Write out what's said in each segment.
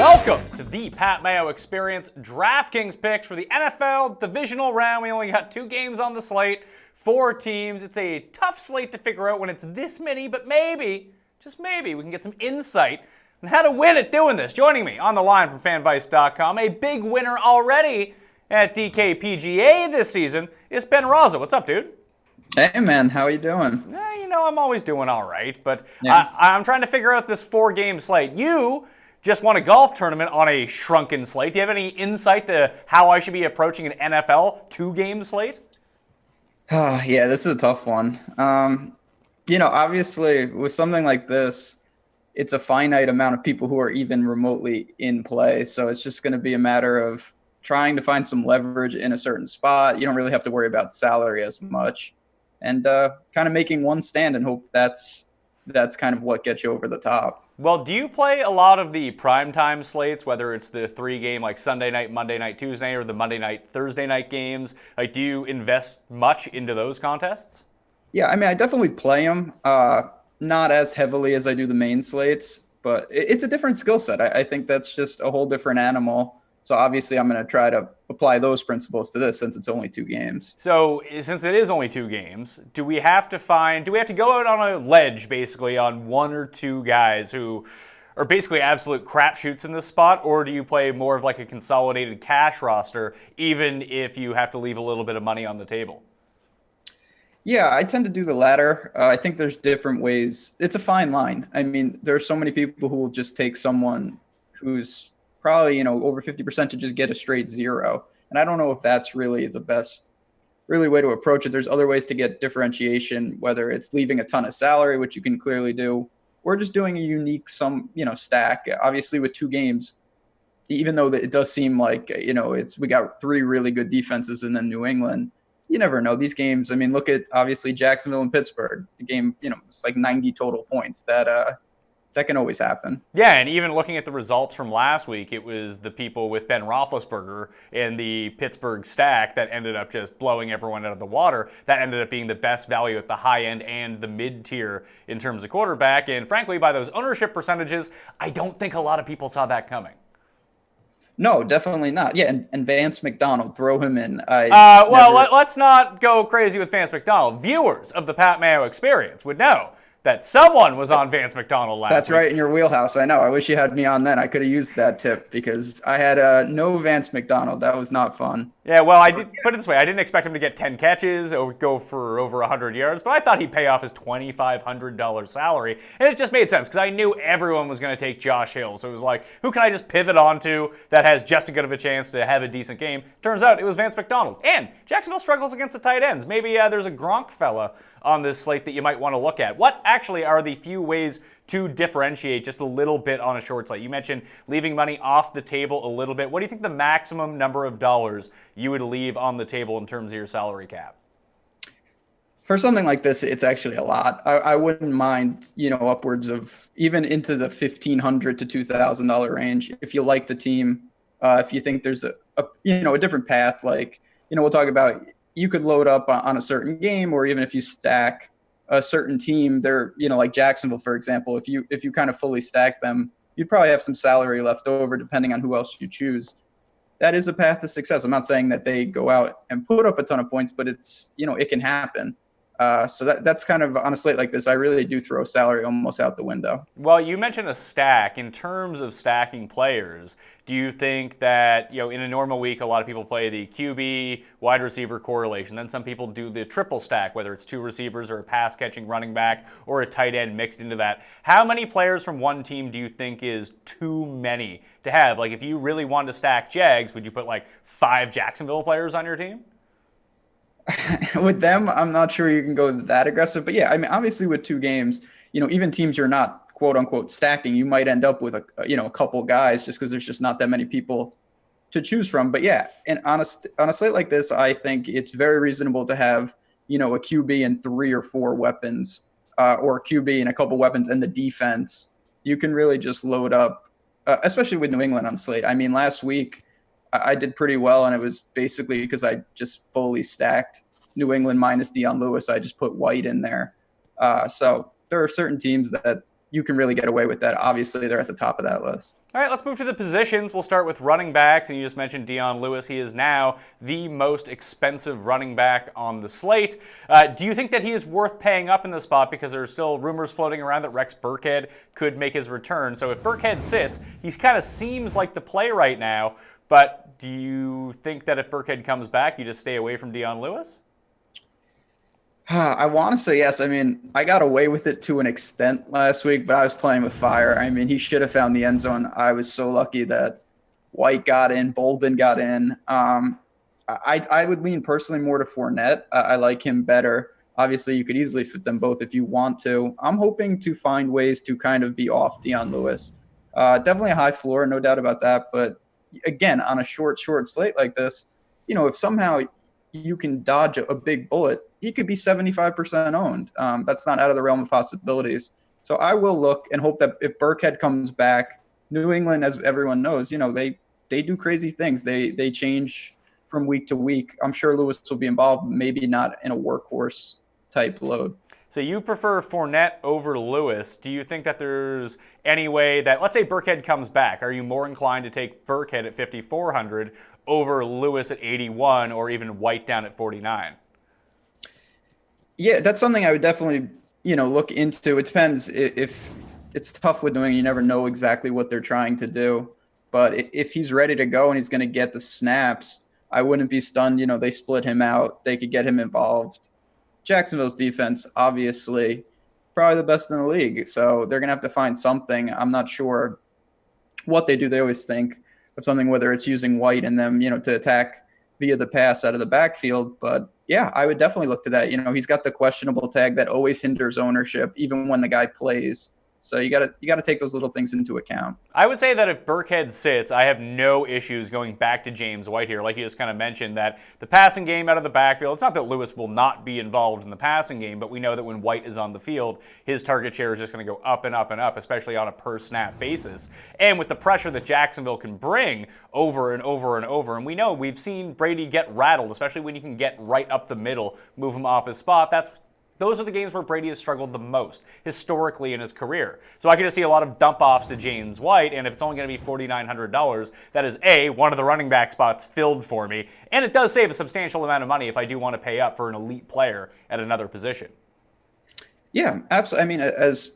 Welcome to the Pat Mayo Experience DraftKings picks for the NFL divisional round. We only got 2 games on the slate, 4 teams. It's a tough slate to figure out when it's this many, but maybe, just maybe, we can get some insight on how to win at doing this. Joining me on the line from fanvice.com, a big winner already at DKPGA this season, is Ben Rasa. What's up, dude? Hey, man. How are you doing? I'm always doing all right, but yeah. I'm trying to figure out this 4-game slate. You just won a golf tournament on a shrunken slate. Do you have any insight to how I should be approaching an NFL 2-game slate? Yeah, this is a tough one. Obviously, with something like this, it's a finite amount of people who are even remotely in play. So it's just going to be a matter of trying to find some leverage in a certain spot. You don't really have to worry about salary as much. And kind of making one stand and hope that's kind of what gets you over the top. Well, do you play a lot of the primetime slates, whether it's the 3-game like Sunday night, Monday night, Tuesday, or the Monday night, Thursday night games? Like, do you invest much into those contests? Yeah, I mean, I definitely play them, not as heavily as I do the main slates, but it's a different skill set. I think that's just a whole different animal. So obviously I'm going to try to apply those principles to this since it's only 2 games. So since it is only 2 games, do we have to go out on a ledge basically on 1 or 2 guys who are basically absolute crapshoots in this spot, or do you play more of like a consolidated cash roster even if you have to leave a little bit of money on the table? Yeah, I tend to do the latter. I think there's different ways. It's a fine line. I mean, there are so many people who will just take someone who's probably, over 50% to just get a straight 0. And I don't know if that's really the best way to approach it. There's other ways to get differentiation, whether it's leaving a ton of salary, which you can clearly do, or just doing a unique stack. Obviously with 2 games, even though it does seem like, we got 3 really good defenses and then New England, you never know. These games, I mean, look at obviously Jacksonville and Pittsburgh. The game, it's like 90 total points. That can always happen. Yeah, and even looking at the results from last week, it was the people with Ben Roethlisberger in the Pittsburgh stack that ended up just blowing everyone out of the water. That ended up being the best value at the high end and the mid-tier in terms of quarterback. And frankly, by those ownership percentages, I don't think a lot of people saw that coming. No, definitely not. Yeah, and Vance McDonald, throw him in. Let's not go crazy with Vance McDonald. Viewers of the Pat Mayo Experience would know that someone was on Vance McDonald last week. That's right, in your wheelhouse. I know. I wish you had me on then. I could have used that tip because I had no Vance McDonald. That was not fun. Yeah, well, I did put it this way. I didn't expect him to get 10 catches or go for over 100 yards, but I thought he'd pay off his $2,500 salary. And it just made sense because I knew everyone was going to take Josh Hill. So it was like, who can I just pivot onto that has just as good of a chance to have a decent game? Turns out it was Vance McDonald. And Jacksonville struggles against the tight ends. Maybe there's a Gronk fella on this slate that you might want to look at. What actually are the few ways to differentiate just a little bit on a short slate? You mentioned leaving money off the table a little bit. What do you think the maximum number of dollars you would leave on the table in terms of your salary cap? For something like this, it's actually a lot. I wouldn't mind, upwards of even into the $1,500 to $2,000 range. If you like the team, if you think there's a different path, like, we'll talk about, you could load up on a certain game, or even if you stack a certain team, they're, like Jacksonville, for example, if you kind of fully stack them, you'd probably have some salary left over depending on who else you choose. That is a path to success. I'm not saying that they go out and put up a ton of points, but it's, it can happen. So that's kind of on a slate like this, I really do throw salary almost out the window. Well, you mentioned a stack. In terms of stacking players, do you think that, in a normal week, a lot of people play the QB wide receiver correlation? Then some people do the triple stack, whether it's 2 receivers or a pass catching running back or a tight end mixed into that. How many players from one team do you think is too many to have? Like, if you really wanted to stack Jags, would you put like 5 Jacksonville players on your team? With them, I'm not sure you can go that aggressive. But yeah, I mean, obviously with 2 games, even teams you're not quote unquote stacking, you might end up with a couple guys just because there's just not that many people to choose from. But yeah, and on a slate like this, I think it's very reasonable to have, a QB and 3 or 4 weapons, or a QB and a couple weapons and the defense. You can really just load up, especially with New England on the slate. I mean, last week, I did pretty well, and it was basically because I just fully stacked New England minus Deion Lewis. I just put White in there. So there are certain teams that you can really get away with that. Obviously, they're at the top of that list. All right, let's move to the positions. We'll start with running backs, and you just mentioned Dion Lewis. He is now the most expensive running back on the slate. Do you think that he is worth paying up in the spot, because there are still rumors floating around that Rex Burkhead could make his return? So if Burkhead sits, he kind of seems like the play right now, but do you think that if Burkhead comes back, you just stay away from Dion Lewis? I want to say yes. I mean, I got away with it to an extent last week, but I was playing with fire. I mean, he should have found the end zone. I was so lucky that White got in, Bolden got in. I would lean personally more to Fournette. I like him better. Obviously, you could easily fit them both if you want to. I'm hoping to find ways to kind of be off Dion Lewis. Definitely a high floor, no doubt about that. But again, on a short slate like this, if somehow you can dodge a big bullet, he could be 75% owned. That's not out of the realm of possibilities. So I will look and hope that if Burkhead comes back, New England, as everyone knows, they do crazy things. They change from week to week. I'm sure Lewis will be involved, maybe not in a workhorse type load. So you prefer Fournette over Lewis. Do you think that there's any way that, let's say Burkhead comes back, are you more inclined to take Burkhead at 5,400 over Lewis at 81, or even White down at 49? Yeah, that's something I would definitely, look into. It depends. If it's tough with doing, you never know exactly what they're trying to do. But if he's ready to go and he's going to get the snaps, I wouldn't be stunned. They split him out. They could get him involved. Jacksonville's defense, obviously, probably the best in the league. So they're going to have to find something. I'm not sure what they do. They always think of something, whether it's using White and them, to attack via the pass out of the backfield. But yeah, I would definitely look to that. He's got the questionable tag that always hinders ownership, even when the guy plays. So you gotta take those little things into account. I would say that if Burkhead sits, I have no issues going back to James White here. Like you just kind of mentioned, that the passing game out of the backfield, it's not that Lewis will not be involved in the passing game, but we know that when White is on the field, his target share is just going to go up and up and up, especially on a per snap basis. And with the pressure that Jacksonville can bring over and over and over, and we know we've seen Brady get rattled, especially when you can get right up the middle, move him off his spot. Those are the games where Brady has struggled the most historically in his career. So I can just see a lot of dump-offs to James White, and if it's only going to be $4,900, that is A, one of the running back spots filled for me, and it does save a substantial amount of money if I do want to pay up for an elite player at another position. Yeah, absolutely. I mean, as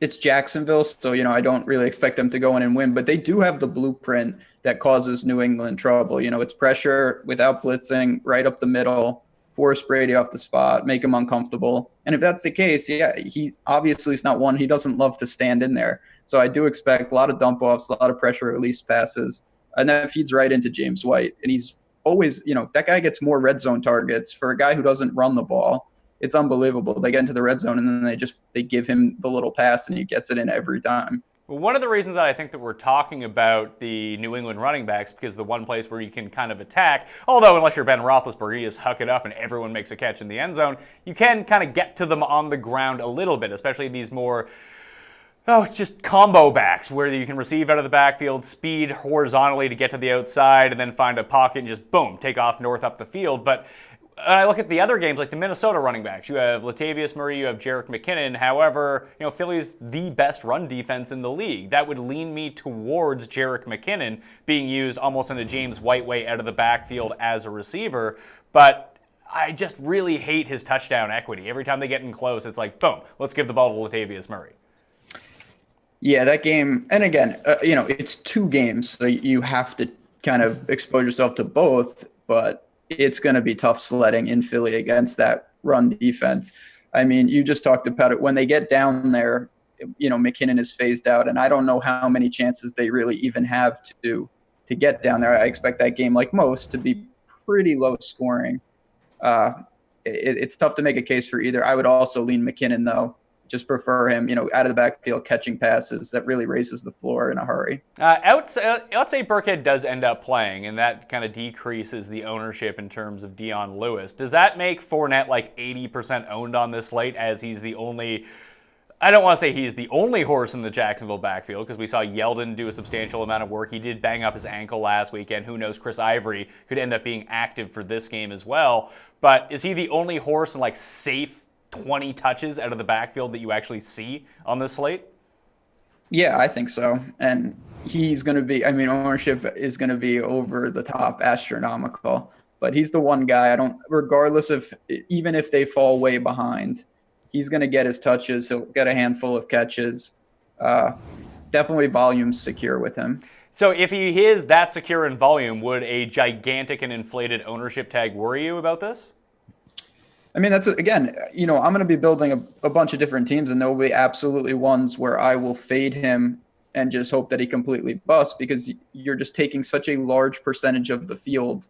it's Jacksonville, so, I don't really expect them to go in and win, but they do have the blueprint that causes New England trouble. It's pressure without blitzing, right up the middle, force Brady off the spot, make him uncomfortable. And if that's the case, yeah, he obviously is not one. He doesn't love to stand in there. So I do expect a lot of dump offs, a lot of pressure release passes, and that feeds right into James White. And he's always, that guy gets more red zone targets for a guy who doesn't run the ball. It's unbelievable. They get into the red zone and then they give him the little pass and he gets it in every time. Well, one of the reasons that I think that we're talking about the New England running backs, because the one place where you can kind of attack, although unless you're Ben Roethlisberger, you just huck it up and everyone makes a catch in the end zone, you can kind of get to them on the ground a little bit, especially these more, just combo backs where you can receive out of the backfield, speed horizontally to get to the outside, and then find a pocket and just, boom, take off north up the field. But I look at the other games, like the Minnesota running backs. You have Latavius Murray, you have Jerick McKinnon. However, Philly's the best run defense in the league. That would lean me towards Jerick McKinnon being used almost in a James White way out of the backfield as a receiver. But I just really hate his touchdown equity. Every time they get in close, it's like, boom, let's give the ball to Latavius Murray. Yeah, that game, and again, it's two games, so you have to kind of expose yourself to both, but it's going to be tough sledding in Philly against that run defense. I mean, you just talked about it. When they get down there, McKinnon is phased out, and I don't know how many chances they really even have to get down there. I expect that game, like most, to be pretty low scoring. It's tough to make a case for either. I would also lean McKinnon, though. Just prefer him, out of the backfield catching passes. That really raises the floor in a hurry. Let's say Burkhead does end up playing, and that kind of decreases the ownership in terms of Dion Lewis. Does that make Fournette like 80% owned on this slate, as he's the only, I don't want to say he's the only horse in the Jacksonville backfield, because we saw Yeldon do a substantial amount of work. He did bang up his ankle last weekend. Who knows, Chris Ivory could end up being active for this game as well. But is he the only horse in like safe 20 touches out of the backfield that you actually see on this slate? Yeah, I think so. And he's going to be, I mean, ownership is going to be over the top astronomical. But he's the one guy I don't, regardless of, even if they fall way behind, he's going to get his touches. He'll get a handful of catches. Uh, Definitely volume secure with him. So if he is that secure in volume, would a gigantic and inflated ownership tag worry you about this? I mean, that's again, I'm going to be building a bunch of different teams, and there will be absolutely ones where I will fade him and just hope that he completely busts because you're just taking such a large percentage of the field,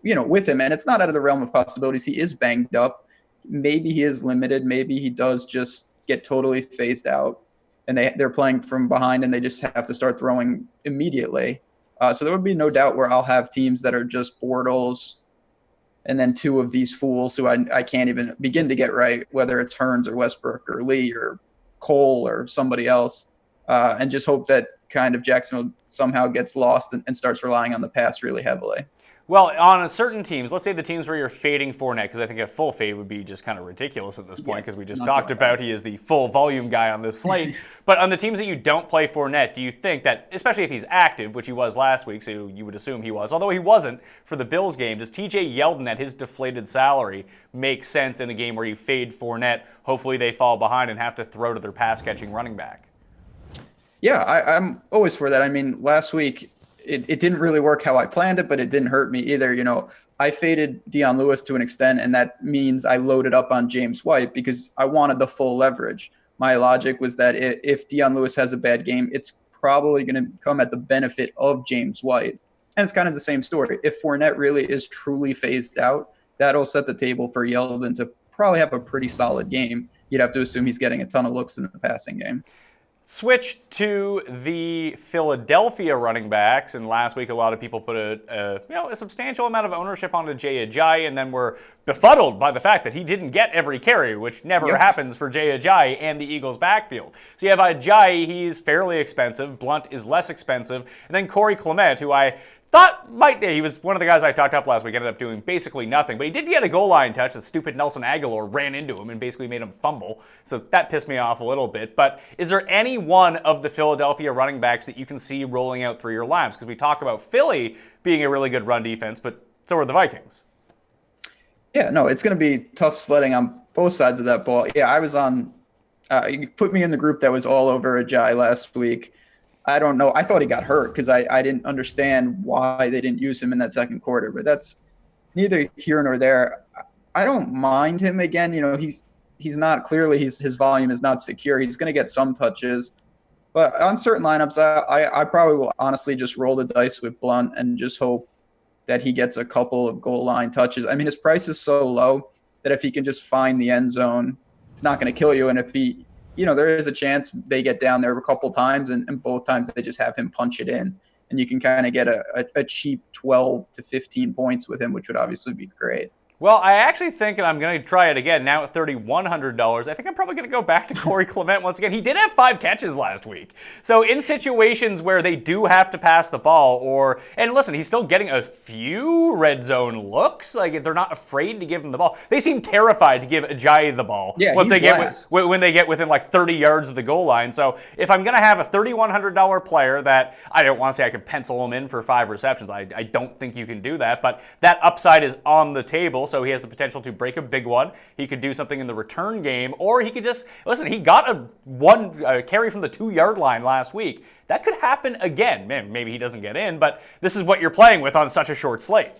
with him. And it's not out of the realm of possibilities. He is banged up. Maybe he is limited. Maybe he does just get totally phased out and they're playing from behind and they just have to start throwing immediately. So there would be no doubt where I'll have teams that are just Bortles, and then two of these fools who I can't even begin to get right, whether it's Hearns or Westbrook or Lee or Cole or somebody else, and just hope that kind of Jacksonville somehow gets lost and starts relying on the pass really heavily. Well, on certain teams, let's say the teams where you're fading Fournette, because I think a full fade would be just kind of ridiculous at this point, because we just talked about he is the full volume guy on this slate. But on the teams that you don't play Fournette, do you think that, especially if he's active, which he was last week, so you would assume he was, although he wasn't for the Bills game, does TJ Yeldon at his deflated salary make sense in a game where you fade Fournette, hopefully they fall behind and have to throw to their pass-catching running back? Yeah, I'm always for that. I mean, last week, it didn't really work how I planned it, but it didn't hurt me either. I faded Dion Lewis to an extent, and that means I loaded up on James White because I wanted the full leverage. My logic was that if Dion Lewis has a bad game, it's probably going to come at the benefit of James White. And it's kind of the same story. If Fournette really is truly phased out, that'll set the table for Yeldon to probably have a pretty solid game. You'd have to assume he's getting a ton of looks in the passing game. Switch to the Philadelphia running backs, and last week a lot of people put a substantial amount of ownership onto Jay Ajayi, and then were befuddled by the fact that he didn't get every carry, which never happens for Jay Ajayi and the Eagles' backfield. So you have Ajayi, he's fairly expensive. Blunt is less expensive, and then Corey Clement, who I thought he was one of the guys I talked up last week, ended up doing basically nothing. But he did get a goal line touch. The stupid Nelson Aguilar ran into him and basically made him fumble. So that pissed me off a little bit. But is there any one of the Philadelphia running backs that you can see rolling out through your lineups? Because we talk about Philly being a really good run defense, but so are the Vikings. Yeah, no, it's going to be tough sledding on both sides of that ball. Yeah, I was on you put me in the group that was all over Ajayi last week. I don't know. I thought he got hurt because I didn't understand why they didn't use him in that second quarter, but that's neither here nor there. I don't mind him again. He's not clearly his volume is not secure. He's going to get some touches, but on certain lineups, I probably will honestly just roll the dice with Blunt and just hope that he gets a couple of goal line touches. I mean, his price is so low that if he can just find the end zone, it's not going to kill you. And if he there is a chance they get down there a couple times, and both times they just have him punch it in. And you can kind of get a cheap 12 to 15 points with him, which would obviously be great. Well, I actually think, and I'm going to try it again now at $3,100, I think I'm probably going to go back to Corey Clement once again. He did have 5 catches last week. So in situations where they do have to pass the ball, and listen, he's still getting a few red zone looks. Like, they're not afraid to give him the ball. They seem terrified to give Ajayi the ball when they get within like 30 yards of the goal line. So if I'm going to have a $3,100 player that I don't want to say I can pencil him in for 5 receptions, I don't think you can do that, but that upside is on the table. So he has the potential to break a big one. He could do something in the return game, or he could just, listen, he got a carry from the 2-yard line last week. That could happen again. Man, maybe he doesn't get in, but this is what you're playing with on such a short slate.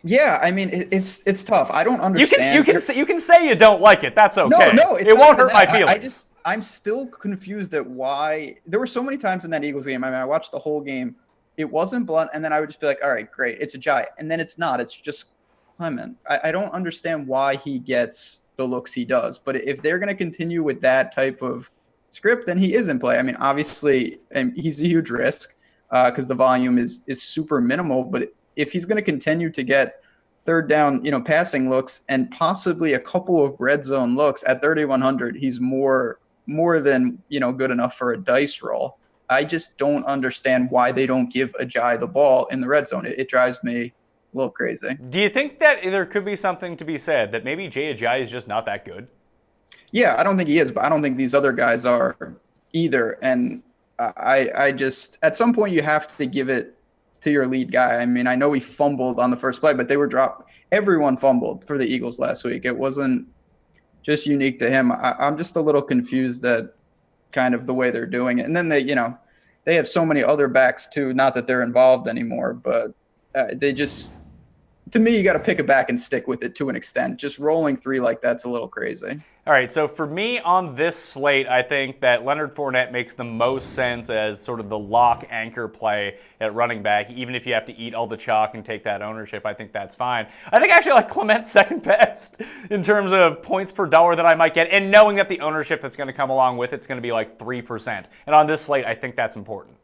Yeah, I mean, it's tough. I don't understand. You can say you don't like it. That's okay. No, it won't hurt my feelings. I'm still confused at why. There were so many times in that Eagles game. I mean, I watched the whole game. It wasn't Blunt, and then I would just be like, all right, great, it's Ajayi. And then it's not. It's just Clement. I don't understand why he gets the looks he does. But if they're going to continue with that type of script, then he is in play. I mean, obviously, and he's a huge risk because the volume is super minimal. But if he's going to continue to get third down, passing looks and possibly a couple of red zone looks at 3,100, he's more than, good enough for a dice roll. I just don't understand why they don't give Ajayi the ball in the red zone. It drives me a little crazy. Do you think that there could be something to be said that maybe Jay Ajayi is just not that good? Yeah, I don't think he is, but I don't think these other guys are either. And I just, at some point, you have to give it to your lead guy. I mean, I know he fumbled on the first play, but they were dropped. Everyone fumbled for the Eagles last week. It wasn't just unique to him. I'm just a little confused at kind of the way they're doing it. And then they have so many other backs too. Not that they're involved anymore, but they just, to me, you got to pick a back and stick with it to an extent. Just rolling three like that's a little crazy. All right, so for me on this slate, I think that Leonard Fournette makes the most sense as sort of the lock anchor play at running back. Even if you have to eat all the chalk and take that ownership, I think that's fine. I think actually like Clement second best in terms of points per dollar that I might get, and knowing that the ownership that's going to come along with it's going to be like 3%. And on this slate, I think that's important.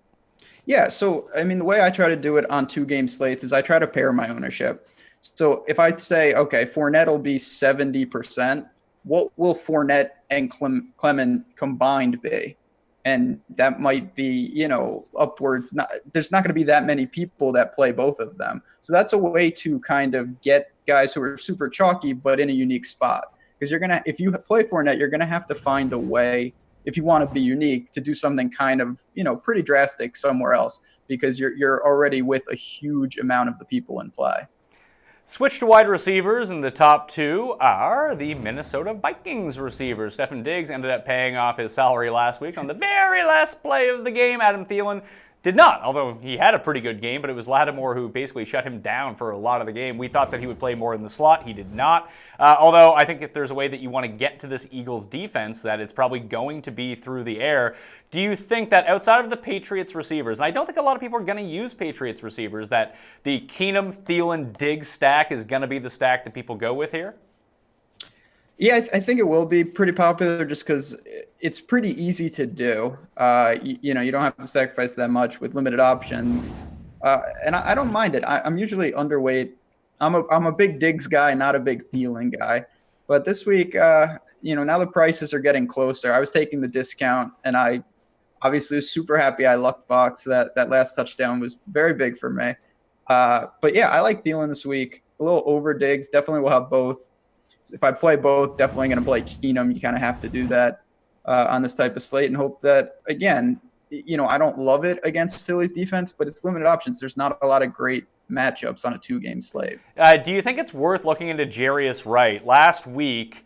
Yeah, so I mean, the way I try to do it on 2 game slates is I try to pair my ownership. So if I say, okay, Fournette will be 70%, what will Fournette and Clement combined be? And that might be, upwards. There's not going to be that many people that play both of them. So that's a way to kind of get guys who are super chalky, but in a unique spot. Because if you play Fournette, you're going to have to find a way, if you want to be unique, to do something kind of, pretty drastic somewhere else, because you're already with a huge amount of the people in play. Switch to wide receivers, and the top two are the Minnesota Vikings receivers. Stefon Diggs ended up paying off his salary last week on the very last play of the game. Adam Thielen did not, although he had a pretty good game, but it was Lattimore who basically shut him down for a lot of the game. We thought that he would play more in the slot. He did not. Although I think if there's a way that you want to get to this Eagles defense, that it's probably going to be through the air. Do you think that outside of the Patriots receivers, and I don't think a lot of people are going to use Patriots receivers, that the Keenum, Thielen, Diggs stack is going to be the stack that people go with here? Yeah, I think it will be pretty popular just because it's pretty easy to do. You don't have to sacrifice that much with limited options, and I don't mind it. I'm usually underweight. I'm a big Diggs guy, not a big Thielen guy. But this week, now the prices are getting closer. I was taking the discount, and I obviously was super happy I lucked box. That last touchdown was very big for me. But yeah, I like Thielen this week. A little over Diggs. Definitely will have both. If I play both, definitely going to play Keenum. You kind of have to do that on this type of slate and hope that, again, I don't love it against Philly's defense, but it's limited options. There's not a lot of great matchups on a 2-game slate. Do you think it's worth looking into Jarius Wright? Last week,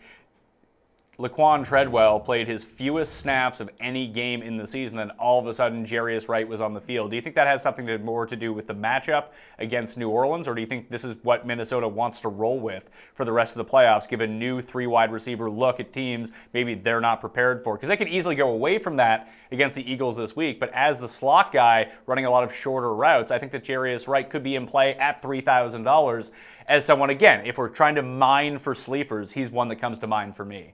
Laquan Treadwell played his fewest snaps of any game in the season, and all of a sudden Jarius Wright was on the field. Do you think that has something more to do with the matchup against New Orleans, or do you think this is what Minnesota wants to roll with for the rest of the playoffs, give a new 3-wide receiver look at teams maybe they're not prepared for? Because they could easily go away from that against the Eagles this week, but as the slot guy running a lot of shorter routes, I think that Jarius Wright could be in play at $3,000 as someone, again, if we're trying to mine for sleepers, he's one that comes to mind for me.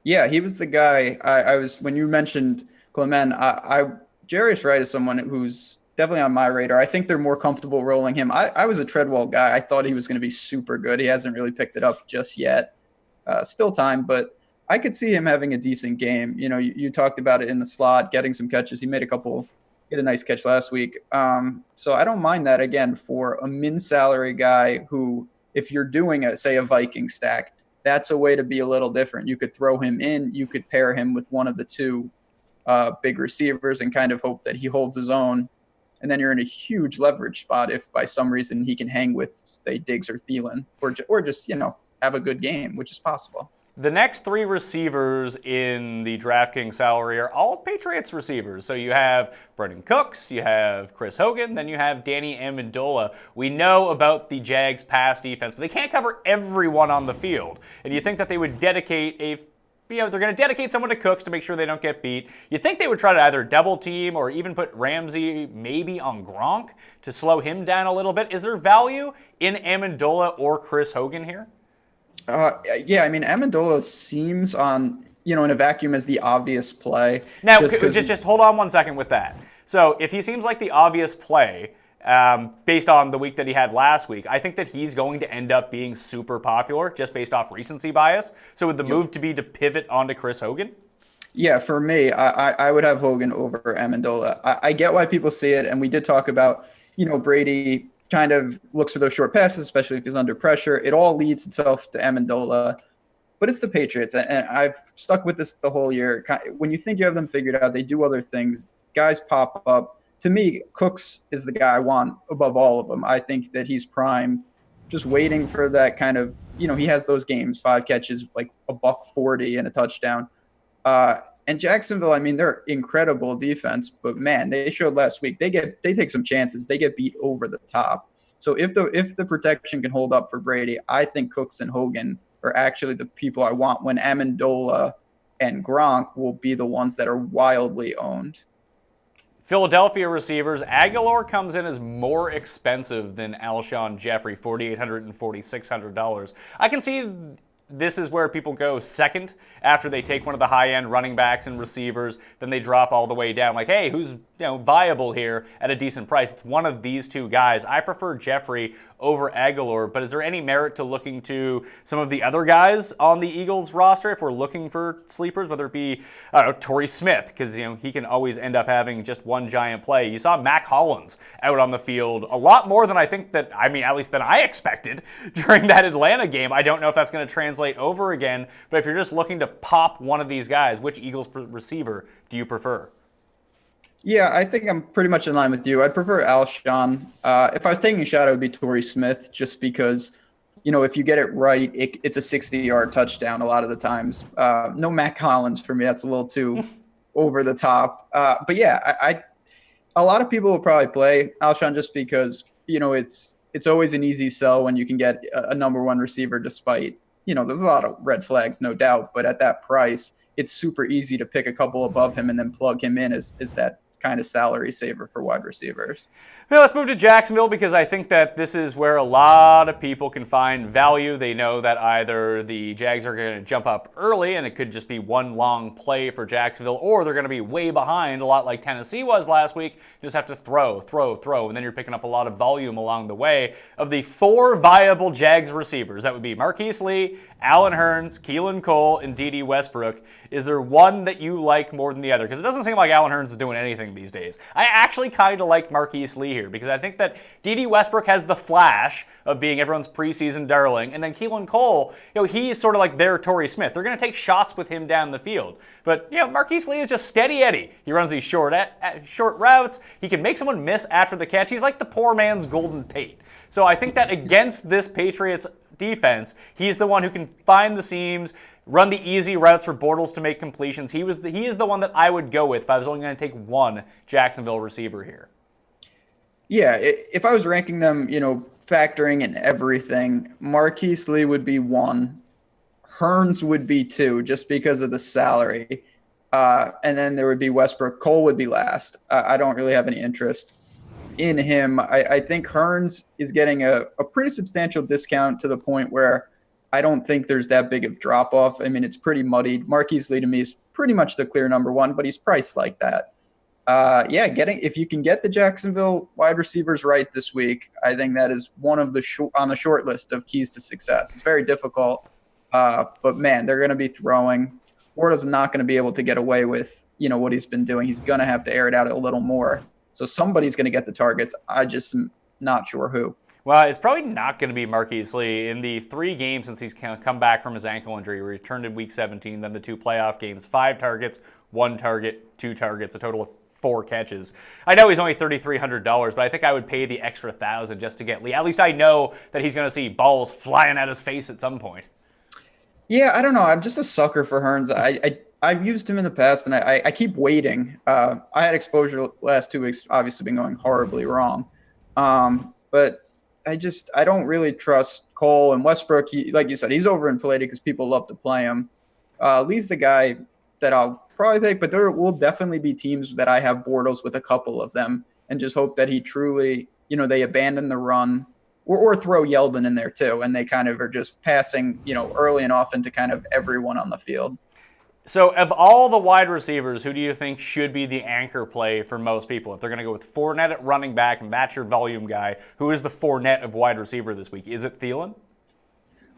Yeah, he was the guy I was, when you mentioned Clement, Jarius Wright is someone who's definitely on my radar. I think they're more comfortable rolling him. I was a Treadwell guy. I thought he was going to be super good. He hasn't really picked it up just yet. Still time, but I could see him having a decent game. You talked about it in the slot, getting some catches. He made a nice catch last week. So I don't mind that, again, for a min salary guy who, if you're doing a Viking stack, that's a way to be a little different. You could throw him in. You could pair him with one of the two big receivers and kind of hope that he holds his own. And then you're in a huge leverage spot if by some reason he can hang with, say, Diggs or Thielen, or just have a good game, which is possible. The next 3 receivers in the DraftKings salary are all Patriots receivers. So you have Brendan Cooks, you have Chris Hogan, then you have Danny Amendola. We know about the Jags' pass defense, but they can't cover everyone on the field. And you think that they would dedicate they're going to dedicate someone to Cooks to make sure they don't get beat. You think they would try to either double team or even put Ramsey maybe on Gronk to slow him down a little bit. Is there value in Amendola or Chris Hogan here? Yeah, I mean, Amendola seems in a vacuum as the obvious play. Now, just hold on one second with that. So if he seems like the obvious play, based on the week that he had last week, I think that he's going to end up being super popular just based off recency bias. So would the move to be to pivot onto Chris Hogan? Yeah, for me, I would have Hogan over Amendola. I get why people see it, and we did talk about, Brady kind of looks for those short passes, especially if he's under pressure. It all leads itself to Amendola. but it's the Patriots, and I've stuck with this the whole year. When you think you have them figured out, they do other things. Guys pop up. To me, Cooks is the guy I want above all of them. I think that he's primed, just waiting for that kind of, he has those games, 5 catches, like a $140 and a touchdown. And Jacksonville, I mean, they're incredible defense, but man, they showed last week they take some chances. They get beat over the top. So if the protection can hold up for Brady, I think Cooks and Hogan are actually the people I want when Amendola and Gronk will be the ones that are wildly owned. Philadelphia receivers, Aguilar comes in as more expensive than Alshon Jeffrey, $4,800 and $4,600. I can see this is where people go second after they take one of the high-end running backs and receivers. Then they drop all the way down. Like, hey, who's viable here at a decent price? It's one of these two guys. I prefer Jeffrey over Aguilar, but is there any merit to looking to some of the other guys on the Eagles roster if we're looking for sleepers, whether it be, Torrey Smith, because he can always end up having just one giant play. You saw Mac Hollins out on the field a lot more than at least than I expected during that Atlanta game. I don't know if that's going to translate over again, but if you're just looking to pop one of these guys, which Eagles receiver do you prefer? Yeah, I think I'm pretty much in line with you. I'd prefer Alshon. If I was taking a shot, it would be Torrey Smith, just because, if you get it right, it's a 60-yard touchdown a lot of the times. No Mac Hollins for me. That's a little too over the top. But yeah, a lot of people will probably play Alshon just because, it's always an easy sell when you can get a number one receiver, despite, there's a lot of red flags, no doubt. But at that price, it's super easy to pick a couple above him and then plug him in as that kind of salary saver for wide receivers. Well, let's move to Jacksonville, because I think that this is where a lot of people can find value. They know that either the Jags are going to jump up early and it could just be one long play for Jacksonville, or they're going to be way behind, a lot like Tennessee was last week. You just have to throw, and then you're picking up a lot of volume along the way. Of the 4 viable Jags receivers, that would be Marquise Lee, Allen Hurns, Keelan Cole, and D.D. Westbrook. Is there one that you like more than the other? Because it doesn't seem like Allen Hurns is doing anything these days. I actually kind of like Marquise Lee here, because I think that D.D. Westbrook has the flash of being everyone's preseason darling, and then Keelan Cole, he's sort of like their Torrey Smith. They're going to take shots with him down the field. But, Marquise Lee is just steady Eddie. He runs these short routes. He can make someone miss after the catch. He's like the poor man's Golden Tate. So I think that against this Patriots defense, he's the one who can find the seams, run the easy routes for Bortles to make completions. He is the one that I would go with if I was only going to take one Jacksonville receiver here. Yeah, if I was ranking them, factoring in everything, Marquise Lee would be 1. Hurns would be 2, just because of the salary. And then there would be Westbrook. Cole would be last. I don't really have any interest in him. I think Hurns is getting a pretty substantial discount, to the point where I don't think there's that big of drop-off. I mean, it's pretty muddied. Marquise Lee, to me, is pretty much the clear number 1, but he's priced like that. If you can get the Jacksonville wide receivers right this week, I think that is one of the on the short list of keys to success. It's very difficult, but man, they're going to be throwing. Bortles not going to be able to get away with what he's been doing. He's going to have to air it out a little more. So somebody's going to get the targets. I just am not sure who. Well, it's probably not going to be Marquise Lee. In the 3 games since he's come back from his ankle injury, he returned in Week 17, then the 2 playoff games, 5 targets, 1 target, 2 targets, a total of 4 catches. I know he's only $3,300, but I think I would pay the extra $1,000 just to get Lee. At least I know that he's going to see balls flying at his face at some point. Yeah, I don't know. I'm just a sucker for Hurns. I've used him in the past, and I keep waiting. I had exposure the last 2 weeks, obviously been going horribly wrong. But I don't really trust Cole and Westbrook. Like you said, he's overinflated because people love to play him. Lee's the guy that I'll probably pick, but there will definitely be teams that I have Bortles with a couple of them, and just hope that he truly, they abandon the run, or throw Yeldon in there too, and they kind of are just passing, early and often to kind of everyone on the field. So of all the wide receivers, who do you think should be the anchor play for most people? If they're going to go with Fournette at running back, and that's your volume guy, who is the Fournette of wide receiver this week? Is it Thielen?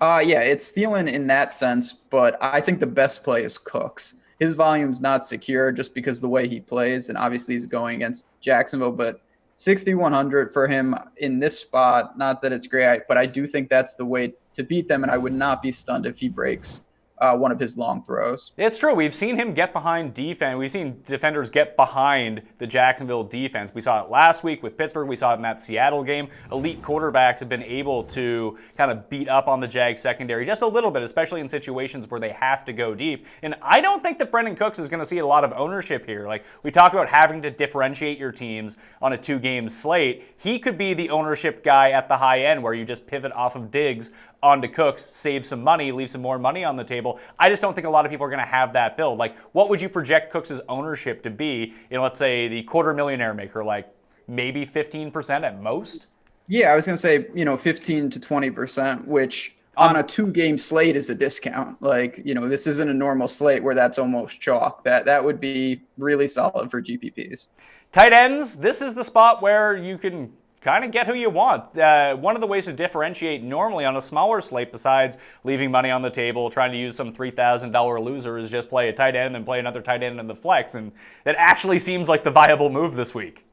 Yeah, it's Thielen in that sense, but I think the best play is Cooks. His volume's not secure just because of the way he plays, and obviously he's going against Jacksonville, but 6,100 for him in this spot, not that it's great, but I do think that's the way to beat them, and I would not be stunned if he breaks one of his long throws. It's true. We've seen him get behind defense. We've seen defenders get behind the Jacksonville defense. We saw it last week with Pittsburgh. We saw it in that Seattle game. Elite quarterbacks have been able to kind of beat up on the Jags secondary just a little bit, especially in situations where they have to go deep. And I don't think that Brendan Cooks is going to see a lot of ownership here. Like, we talk about having to differentiate your teams on a 2-game slate. He could be the ownership guy at the high end where you just pivot off of Diggs onto Cooks, save some money, leave some more money on the table. I just don't think a lot of people are going to have that build. Like, what would you project Cooks' ownership to be in, let's say, the quarter millionaire maker? Like, maybe 15% at most? Yeah, I was going to say, 15 to 20%, which on a 2-game slate is a discount. Like, this isn't a normal slate where that's almost chalk. That would be really solid for GPPs. Tight ends, this is the spot where you can kind of get who you want. One of the ways to differentiate normally on a smaller slate, besides leaving money on the table, trying to use some $3,000 loser, is just play a tight end and play another tight end in the flex. And that actually seems like the viable move this week.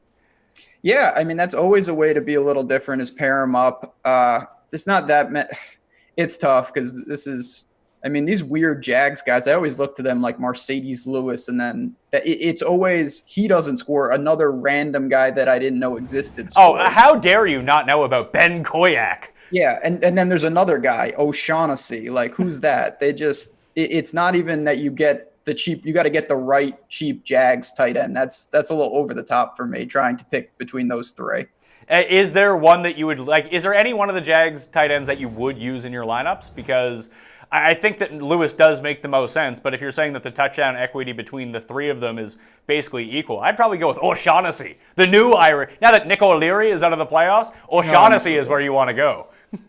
Yeah, I mean, that's always a way to be a little different, is pair them up. It's not that it's tough because these weird Jags guys, I always look to them like Mercedes Lewis, and then it's always he doesn't score. Another random guy that I didn't know existed scores. Oh, how dare you not know about Ben Koyak? Yeah, and then there's another guy, O'Shaughnessy. Like, who's that? It's not even that you get the cheap. You got to get the right cheap Jags tight end. That's a little over the top for me, trying to pick between those three. Is there one that you would like? Is there any one of the Jags tight ends that you would use in your lineups? Because I think that Lewis does make the most sense, but if you're saying that the touchdown equity between the three of them is basically equal, I'd probably go with O'Shaughnessy, the new Irish. Now that Nick O'Leary is out of the playoffs, O'Shaughnessy is where you want to go.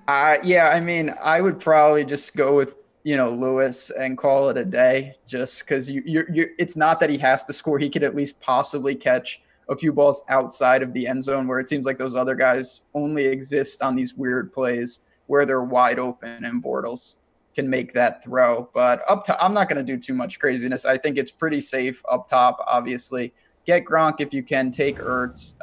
I would probably just go with Lewis and call it a day, just because it's not that he has to score. He could at least possibly catch a few balls outside of the end zone, where it seems like those other guys only exist on these weird plays where they're wide open and Bortles can make that throw. But up top, I'm not going to do too much craziness. I think it's pretty safe up top, obviously. Get Gronk if you can. Take Ertz.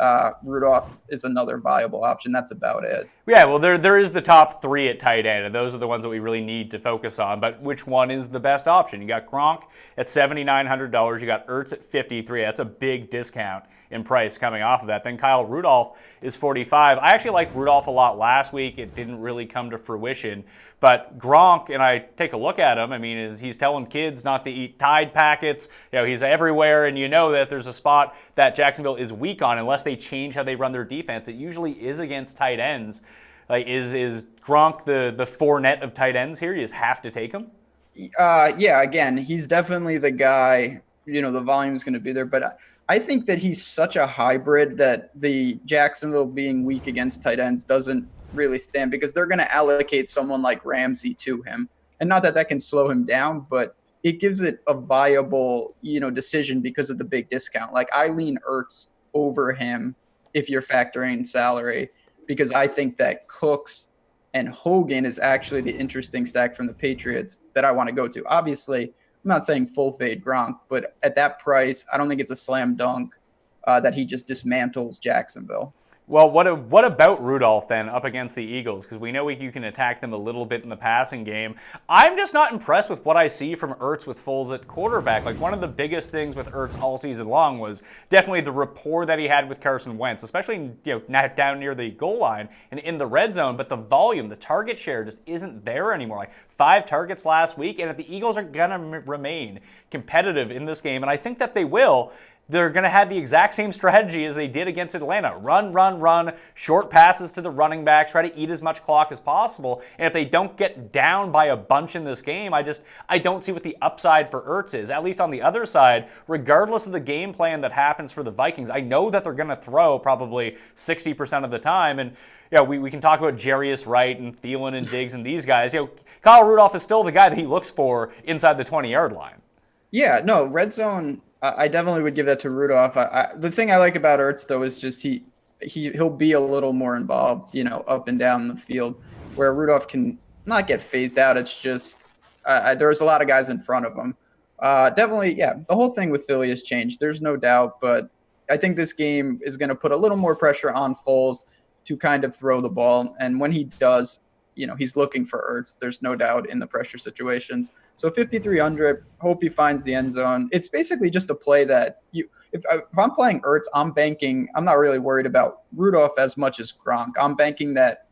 Rudolph is another viable option. That's about it. Yeah, well, there is the top three at tight end, and those are the ones that we really need to focus on. But which one is the best option? You got Gronk at $7,900. You got Ertz at $53. That's a big discount in price coming off of that. Then Kyle Rudolph is $45. I actually liked Rudolph a lot last week. It didn't really come to fruition. But Gronk, and I take a look at him, I mean, he's telling kids not to eat Tide packets. He's everywhere, and you know that there's a spot that Jacksonville is weak on unless they change how they run their defense. It usually is against tight ends. Like, is Gronk the Fournette of tight ends here? You just have to take him? Yeah, again, he's definitely the guy. The volume is going to be there, but I think that he's such a hybrid that the Jacksonville being weak against tight ends doesn't really stand, because they're going to allocate someone like Ramsey to him. And not that that can slow him down, but it gives it a viable, decision because of the big discount. Like, I lean Ertz over him if you're factoring salary, because I think that Cooks and Hogan is actually the interesting stack from the Patriots that I want to go to. Obviously, I'm not saying full fade Gronk, but at that price, I don't think it's a slam dunk that he just dismantles Jacksonville. Well, what about Rudolph then up against the Eagles? Because we know you can attack them a little bit in the passing game. I'm just not impressed with what I see from Ertz with Foles at quarterback. Like, one of the biggest things with Ertz all season long was definitely the rapport that he had with Carson Wentz, especially down near the goal line and in the red zone. But the volume, the target share just isn't there anymore. Like, 5 targets last week, and if the Eagles are going to remain competitive in this game, and I think that they will, they're going to have the exact same strategy as they did against Atlanta. Run, short passes to the running back, try to eat as much clock as possible. And if they don't get down by a bunch in this game, I don't see what the upside for Ertz is. At least on the other side, regardless of the game plan that happens for the Vikings, I know that they're going to throw probably 60% of the time. And we can talk about Jarius Wright and Thielen and Diggs and these guys. Kyle Rudolph is still the guy that he looks for inside the 20-yard line. Yeah, no, red zone, I definitely would give that to Rudolph. The thing I like about Ertz, though, is just he'll be a little more involved, up and down the field, where Rudolph can not get phased out. It's just there's a lot of guys in front of him. Definitely, yeah, the whole thing with Philly has changed. There's no doubt, but I think this game is going to put a little more pressure on Foles to kind of throw the ball. And when he does, he's looking for Ertz. There's no doubt in the pressure situations. So 5,300, hope he finds the end zone. It's basically just a play that if I'm playing Ertz, I'm banking. I'm not really worried about Rudolph as much as Gronk. I'm banking that,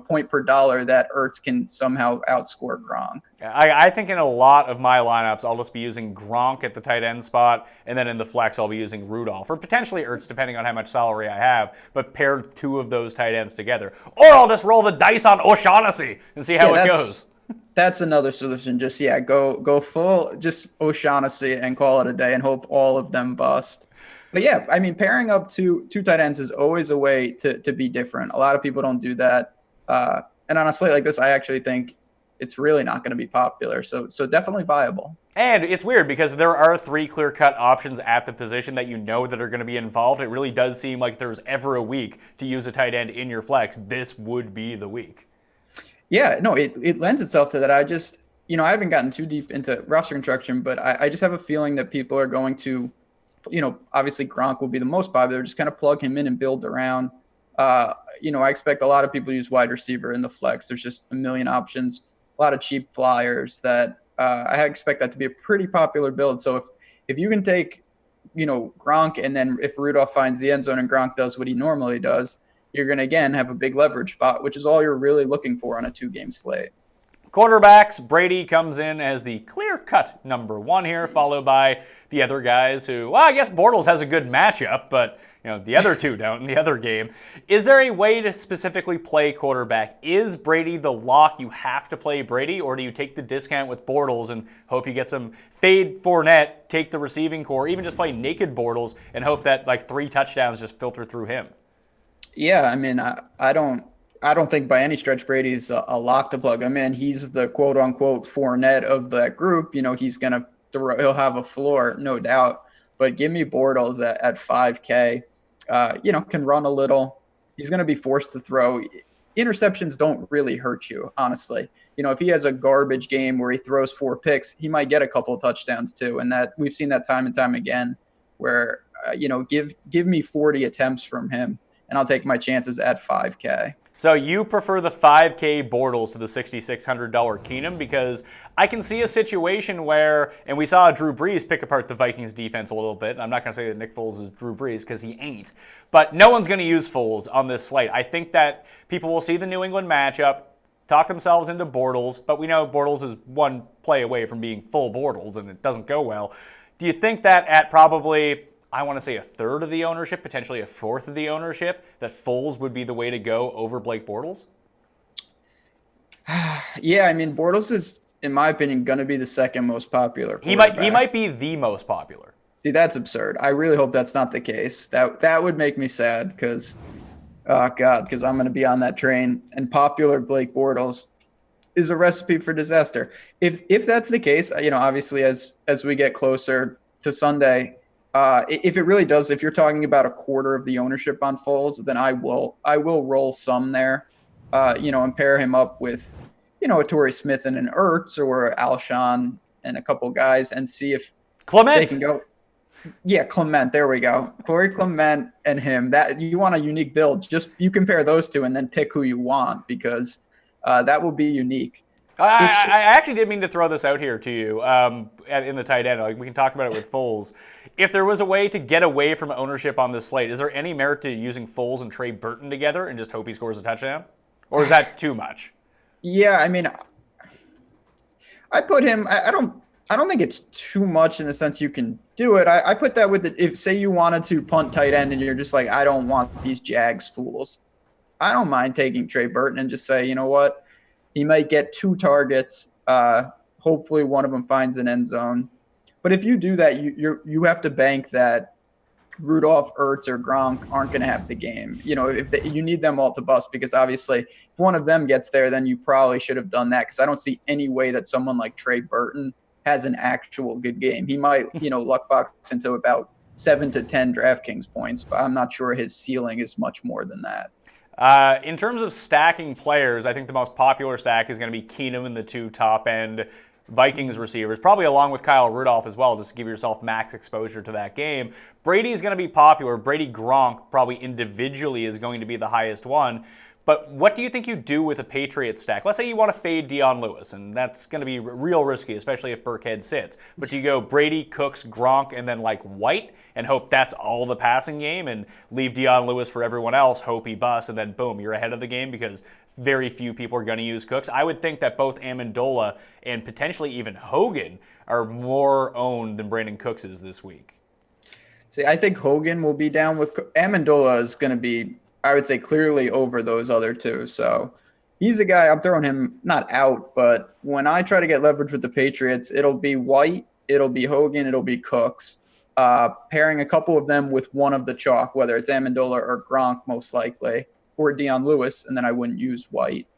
point per dollar that Ertz can somehow outscore Gronk. I think in a lot of my lineups, I'll just be using Gronk at the tight end spot, and then in the flex, I'll be using Rudolph, or potentially Ertz, depending on how much salary I have, but pair two of those tight ends together. Or I'll just roll the dice on O'Shaughnessy and see how it goes. That's another solution. Just, go full, just O'Shaughnessy and call it a day and hope all of them bust. But yeah, I mean, pairing up two tight ends is always a way to be different. A lot of people don't do that. And on a slate like this, I actually think it's really not going to be popular. So definitely viable. And it's weird because there are 3 clear-cut options at the position that that are going to be involved. It really does seem like if there was ever a week to use a tight end in your flex, this would be the week. Yeah, no, it lends itself to that. I just, I haven't gotten too deep into roster construction, but I just have a feeling that people are going to, obviously Gronk will be the most popular, just kind of plug him in and build around. I expect a lot of people to use wide receiver in the flex. There's just a million options, a lot of cheap flyers that I expect that to be a pretty popular build. So if you can take, Gronk, and then if Rudolph finds the end zone and Gronk does what he normally does, you're going to, again, have a big leverage spot, which is all you're really looking for on a 2-game slate. Quarterbacks, Brady comes in as the clear-cut number 1 here, followed by the other guys who, well, I guess Bortles has a good matchup, but the other two don't in the other game. Is there a way to specifically play quarterback? Is Brady the lock? You have to play Brady, or do you take the discount with Bortles and hope you get some fade Fournette, take the receiving core, even just play naked Bortles and hope that 3 touchdowns just filter through him? Yeah, I mean, I don't think by any stretch Brady's a lock to plug him in. He's the quote unquote Fournette of that group. He'll have a floor, no doubt. But give me Bortles at 5K. Can run a little. He's going to be forced to throw. Interceptions don't really hurt you, honestly. If he has a garbage game where he throws 4 picks, he might get a couple of touchdowns too. And that we've seen that time and time again where, give me 40 attempts from him and I'll take my chances at 5K. So you prefer the 5K Bortles to the $6,600 Keenum, because I can see a situation where, and we saw Drew Brees pick apart the Vikings defense a little bit, and I'm not going to say that Nick Foles is Drew Brees because he ain't, but no one's going to use Foles on this slate. I think that people will see the New England matchup, talk themselves into Bortles, but we know Bortles is one play away from being full Bortles, and it doesn't go well. Do you think that at probably, I want to say, a third of the ownership, potentially a fourth of the ownership, that Foles would be the way to go over Blake Bortles? Yeah, I mean, Bortles is, in my opinion, going to be the second most popular quarterback. He might be the most popular. See, that's absurd. I really hope that's not the case. That would make me sad because, oh God, because I'm going to be on that train. And popular Blake Bortles is a recipe for disaster. If that's the case, obviously as we get closer to Sunday, if it really does, if you're talking about a quarter of the ownership on Foles, then I will roll some there, and pair him up with, a Torrey Smith and an Ertz or Alshon and a couple guys and see if Clement. They can go. Yeah, Clement. There we go. Corey Clement and him. That you want a unique build. Just you compare those two and then pick who you want because that will be unique. I actually did mean to throw this out here to you in the tight end. We can talk about it with Foles. If there was a way to get away from ownership on this slate, is there any merit to using Foles and Trey Burton together and just hope he scores a touchdown? Or is that too much? Yeah, I mean, I put him. I don't think it's too much in the sense you can do it. I put that with if say you wanted to punt tight end and you're just like, I don't want these Jags fools. I don't mind taking Trey Burton and just say, you know what? He might get 2 targets. Hopefully one of them finds an end zone. But if you do that, you have to bank that Rudolph, Ertz, or Gronk aren't going to have the game. You need them all to bust because obviously if one of them gets there, then you probably should have done that because I don't see any way that someone like Trey Burton has an actual good game. He might, luck box into about 7 to 10 DraftKings points, but I'm not sure his ceiling is much more than that. In terms of stacking players, I think the most popular stack is going to be Keenum and the 2 top-end Vikings receivers, probably along with Kyle Rudolph as well, just to give yourself max exposure to that game. Brady's going to be popular. Brady Gronk probably individually is going to be the highest one. But what do you think you do with a Patriots stack? Let's say you want to fade Dion Lewis, and that's going to be real risky, especially if Burkhead sits. But do you go Brady, Cooks, Gronk, and then like White, and hope that's all the passing game, and leave Dion Lewis for everyone else, hope he busts, and then boom, you're ahead of the game because very few people are going to use Cooks? I would think that both Amendola and potentially even Hogan are more owned than Brandon Cooks is this week. See, I think Hogan will be down with Amendola is going to be, I would say, clearly over those other two. So he's a guy, I'm throwing him not out, but when I try to get leverage with the Patriots, it'll be White, it'll be Hogan, it'll be Cooks. Pairing a couple of them with one of the chalk, whether it's Amendola or Gronk most likely, or Dion Lewis, and then I wouldn't use White.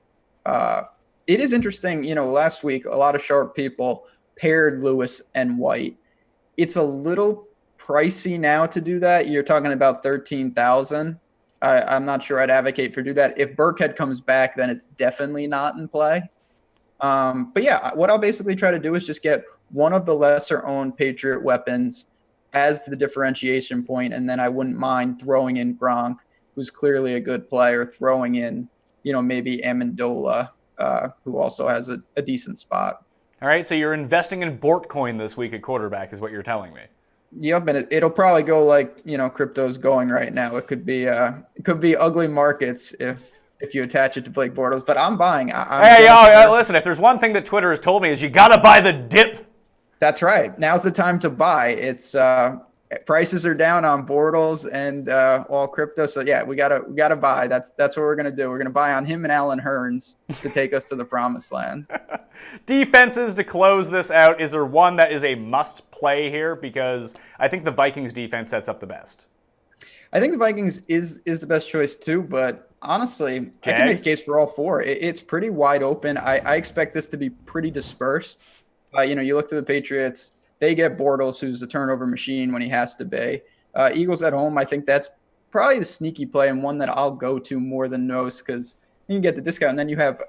It is interesting, last week, a lot of sharp people paired Lewis and White. It's a little pricey now to do that. You're talking about 13,000. I'm not sure I'd advocate for do that. If Burkhead comes back, then it's definitely not in play. But yeah, what I'll basically try to do is just get one of the lesser owned Patriot weapons as the differentiation point, and then I wouldn't mind throwing in Gronk, who's clearly a good player, throwing in, maybe Amendola, who also has a decent spot. All right, so you're investing in Bortcoin this week at quarterback is what you're telling me. Yep, and it'll probably go like crypto's going right now. It could be ugly markets if you attach it to Blake Bortles. But I'm buying. Listen, if there's one thing that Twitter has told me is you gotta buy the dip. That's right. Now's the time to buy. It's prices are down on Bortles and all crypto. So yeah, we gotta buy. That's what we're gonna do. We're gonna buy on him and Allen Hurns to take us to the promised land. Defenses to close this out. Is there one that is a must play here? Because I think the Vikings defense sets up the best. I think the Vikings is the best choice too, but honestly, Jags? I can make a case for all four. It's pretty wide open. I expect this to be pretty dispersed. You look to the Patriots, they get Bortles, who's a turnover machine when he has to be. Eagles at home, I think that's probably the sneaky play and one that I'll go to more than most because you can get the discount. And then you have,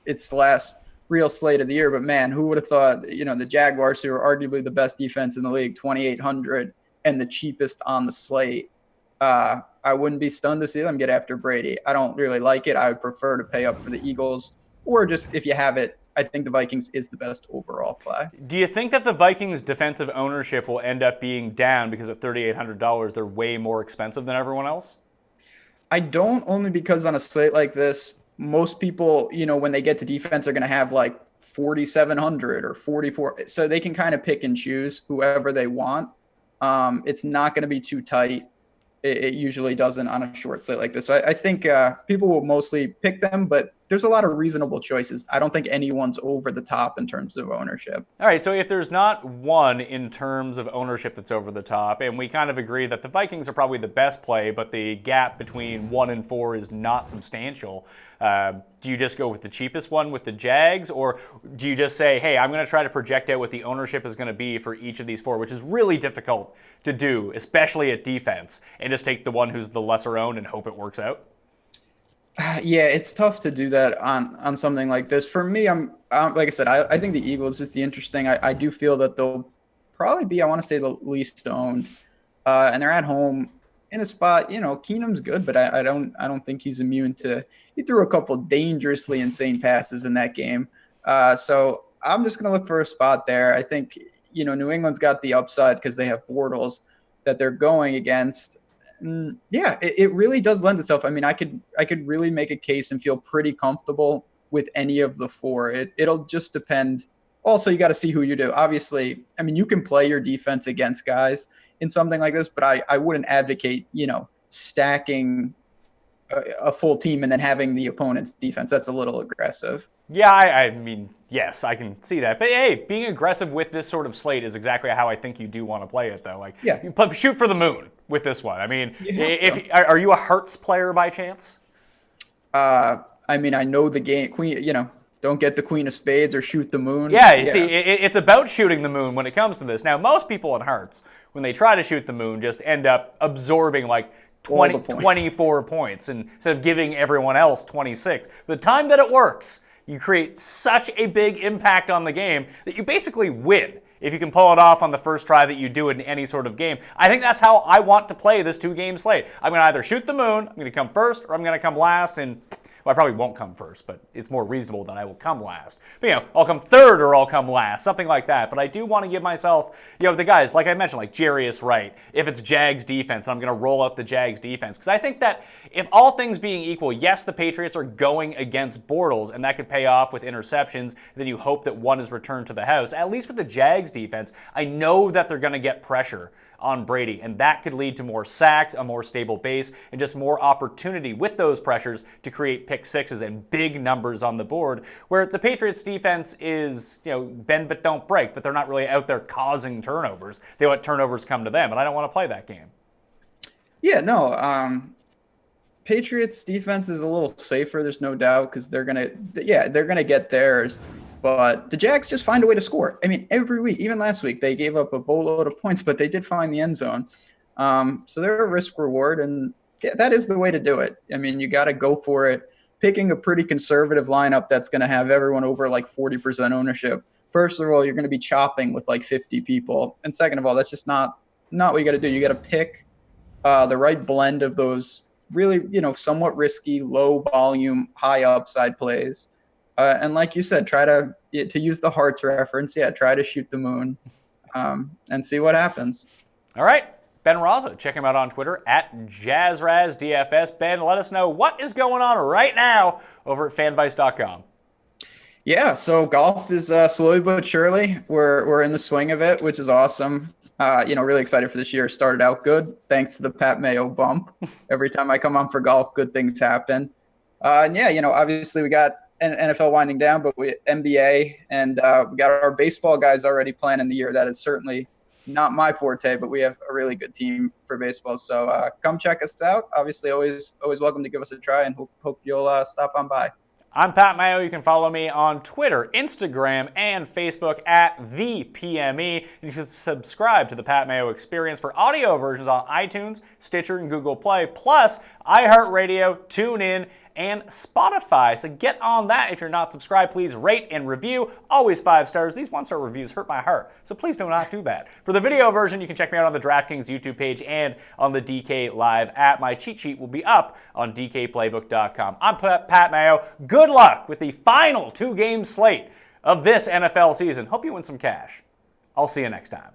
it's the last real slate of the year, but man, who would have thought, the Jaguars, who are arguably the best defense in the league, 2,800 and the cheapest on the slate. I wouldn't be stunned to see them get after Brady. I don't really like it. I would prefer to pay up for the Eagles, or just if you have it, I think the Vikings is the best overall play. Do you think that the Vikings' defensive ownership will end up being down because at $3,800 they're way more expensive than everyone else? I don't, only because on a slate like this, most people, when they get to defense are going to have like 4,700 or 44. So they can kind of pick and choose whoever they want. It's not going to be too tight. It usually doesn't on a short slate like this. So I think people will mostly pick them, but there's a lot of reasonable choices. I don't think anyone's over the top in terms of ownership. All right, so if there's not one in terms of ownership that's over the top, and we kind of agree that the Vikings are probably the best play, but the gap between 1 and 4 is not substantial, do you just go with the cheapest one with the Jags, or do you just say, hey, I'm going to try to project out what the ownership is going to be for each of these four, which is really difficult to do, especially at defense, and just take the one who's the lesser owned and hope it works out? Yeah, it's tough to do that on something like this. For me, I'm like I said, I think the Eagles is the interesting. I do feel that they'll probably be, I want to say, the least owned, and they're at home in a spot. Keenum's good, but I don't think he's immune to. He threw a couple dangerously insane passes in that game, so I'm just gonna look for a spot there. I think New England's got the upside because they have Bortles that they're going against. Yeah, it really does lend itself. I could really make a case and feel pretty comfortable with any of the four. It'll just depend. Also, you got to see who you do. Obviously, you can play your defense against guys in something like this, but I wouldn't advocate, stacking a full team and then having the opponent's defense. That's a little aggressive. Yeah, yes, I can see that. But hey, being aggressive with this sort of slate is exactly how I think you do want to play it, though. You shoot for the moon with this one. Are you a Hearts player by chance? I know the game. Queen, don't get the Queen of Spades or shoot the moon. Yeah, you see, it's about shooting the moon when it comes to this. Now, most people in Hearts, when they try to shoot the moon, just end up absorbing 24 points instead of giving everyone else 26. The time that it works, you create such a big impact on the game that you basically win if you can pull it off on the first try that you do in any sort of game. I think that's how I want to play this 2-game slate. I'm going to either shoot the moon, I'm going to come first, or I'm going to come last, and Well, I probably won't come first, but it's more reasonable that I will come last. But, I'll come third or I'll come last, something like that. But I do want to give myself, the guys, like I mentioned, like Jarius Wright, if it's Jags defense, I'm going to roll out the Jags defense. Because I think that if all things being equal, yes, the Patriots are going against Bortles, and that could pay off with interceptions, then you hope that one is returned to the house. At least with the Jags defense, I know that they're going to get pressure on Brady, and that could lead to more sacks, a more stable base, and just more opportunity with those pressures to create pick sixes and big numbers on the board, where the Patriots defense is, bend but don't break, but they're not really out there causing turnovers. They let turnovers come to them, and I don't want to play that game. Yeah, no, Patriots defense is a little safer, there's no doubt, because they're gonna get theirs. But the Jags just find a way to score. I mean, every week, even last week, they gave up a boatload of points, but they did find the end zone. So they're a risk reward, and that is the way to do it. I mean, you got to go for it. Picking a pretty conservative lineup that's going to have everyone over like 40% ownership. First of all, you're going to be chopping with like 50 people. And second of all, that's just not what you got to do. You got to pick the right blend of those really, somewhat risky, low volume, high upside plays. And like you said, try to use the hearts reference. Yeah, try to shoot the moon and see what happens. All right. Ben Rasa, check him out on Twitter at JazzRazDFS. Ben, let us know what is going on right now over at fanvice.com. Yeah, so golf is slowly but surely. We're in the swing of it, which is awesome. Really excited for this year. Started out good thanks to the Pat Mayo bump. Every time I come on for golf, good things happen. Obviously we got NFL winding down, but we NBA and we got our baseball guys already planning the year. That is certainly not my forte, but we have a really good team for baseball. So come check us out. Obviously, always welcome to give us a try, and hope you'll stop on by. I'm Pat Mayo. You can follow me on Twitter, Instagram, and Facebook at the PME. You should subscribe to the Pat Mayo Experience for audio versions on iTunes, Stitcher, and Google Play, plus iHeartRadio, TuneIn, and Spotify. So get on that. If you're not subscribed, please rate and review. Always 5 stars. These 1-star reviews hurt my heart, so please do not do that. For the video version, you can check me out on the DraftKings YouTube page and on the DK Live app. My cheat sheet will be up on DKPlaybook.com. I'm Pat Mayo. Good luck with the final 2-game slate of this NFL season. Hope you win some cash. I'll see you next time.